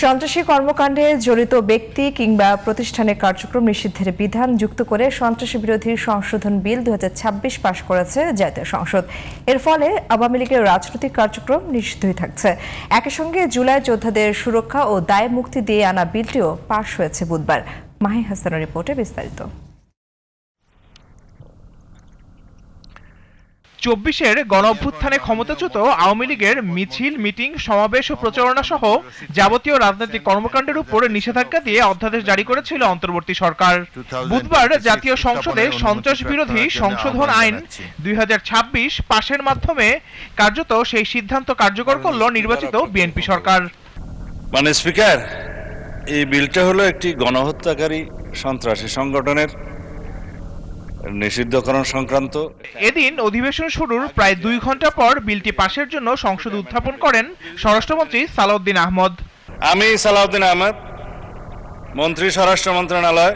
সন্ত্রাসী কর্মকাণ্ডে জড়িত ব্যক্তি কিংবা প্রতিষ্ঠানের কার্যক্রম নিষিদ্ধের বিধান যুক্ত করে সন্ত্রাসী বিরোধী সংশোধন বিল 2026 পাশ করেছে জাতীয় সংসদ। এর ফলে আওয়ামী লীগের রাজনৈতিক কার্যক্রম নিষিদ্ধই থাকছে। একই সঙ্গে জুলাই যোদ্ধাদের সুরক্ষা ও দায় মুক্তি দিয়ে আনা বিলটিও পাশ হয়েছে বুধবার। মাহি হাসানের রিপোর্টে বিস্তারিত। 24-এর গণঅভ্যুত্থানে ক্ষমতাচ্যুত আওয়ামী লীগের মিছিল, মিটিং, সমাবেশ ও প্রচারণা সহ যাবতীয় রাজনৈতিক কর্মকাণ্ডের উপর নিষেধাজ্ঞা দিয়ে অধ্যাদেশ জারি করেছিল অন্তর্বর্তী সরকার। বুধবার জাতীয় সংসদে সন্ত্রাস বিরোধী সংশোধন আইন 2026 পাশের মাধ্যমে কার্যত সেই সিদ্ধান্ত কার্যকর করল নির্বাচিত বিএনপি সরকার। মাননীয় স্পিকার, এই বিলটা হলো একটি গণহত্যাকারী সন্ত্রাসী সংগঠনের নিষিদ্ধকরণ সংক্রান্ত। এদিন অধিবেশন শুরুর প্রায় 2 ঘন্টা পর বিলটি পাশের জন্য সংসদে উত্থাপন করেন স্বরাষ্ট্রমন্ত্রী সালাউদ্দিন আহমদ। আমি সালাউদ্দিন আহমদ, মন্ত্রী, স্বরাষ্ট্র মন্ত্রণালয়,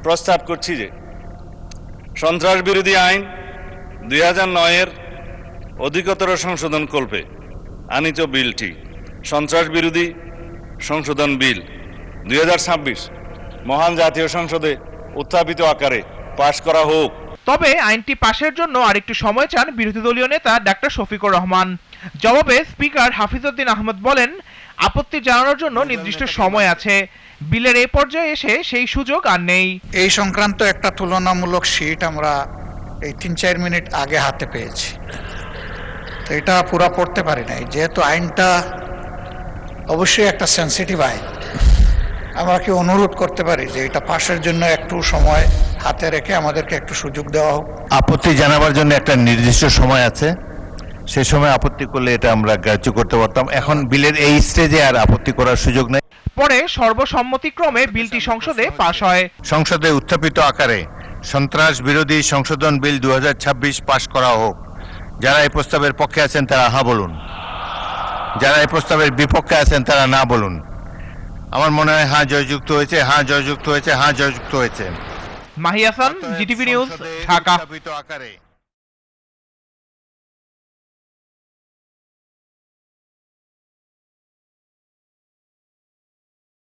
প্রস্তাব করছি যে সন্ত্রাস বিরোধী আইন 2009-এর অধিকতর সংশোধন কল্পে আনিত বিলটি সন্ত্রাস বিরোধী সংশোধন বিল 2026 মহান জাতীয় সংসদে উত্থাপিত আকারে পাশ করা হোক। তবে আইনটি পাশের জন্য আরেকটু সময় চান বিরোধী দলীয় নেতা ডাক্তার শফিকুর রহমান। জবাবে স্পিকার হাফিজউদ্দিন আহমদ বলেন, আপত্তি জানানোর জন্য নির্দিষ্ট সময় আছে। বিলের এই পর্যায়ে এসে সেই সুযোগ আর নেই। এই সংক্রান্ত একটা তুলনামূলক শীট আমরা এই 3-4 মিনিট আগে হাতে পেয়েছি, তো এটা পুরো পড়তে পারি নাই, যেহেতু আইনটা অবশ্যই একটা সেন্সিটিভ আইন। আমরা কি অনুরোধ করতে পারি যে এটা পাশের জন্য একটু সময় হাতে রেখে আমাদেরকে একটু সুযোগ দেওয়া হোক। আপত্তি জানাবার জন্য একটা নির্দিষ্ট সময় আছে, সেই সময় আপত্তি করলে এটা আমরা গ্রাহ্য করতে পারতাম। এখন বিলের এই স্টেজে আর আপত্তি করার সুযোগ নেই। পরে সর্বসম্মতিক্রমে বিলটি সংসদে পাশ হয়। সংসদে উত্থাপিত আকারে সন্ত্রাস বিরোধী সংশোধন বিল 2026 পাশ করা হোক। যারা এই প্রস্তাবের পক্ষে আছেন তারা হ্যাঁ বলুন, যারা এই প্রস্তাবের বিপক্ষে আছেন তারা না বলুন। আমার মনে হয় হ্যাঁ জয়যুক্ত হয়েছে, হ্যাঁ জয়যুক্ত হয়েছে, হ্যাঁ জয়যুক্ত হয়েছে। Mahi Hasan, GTV news, Dhaka.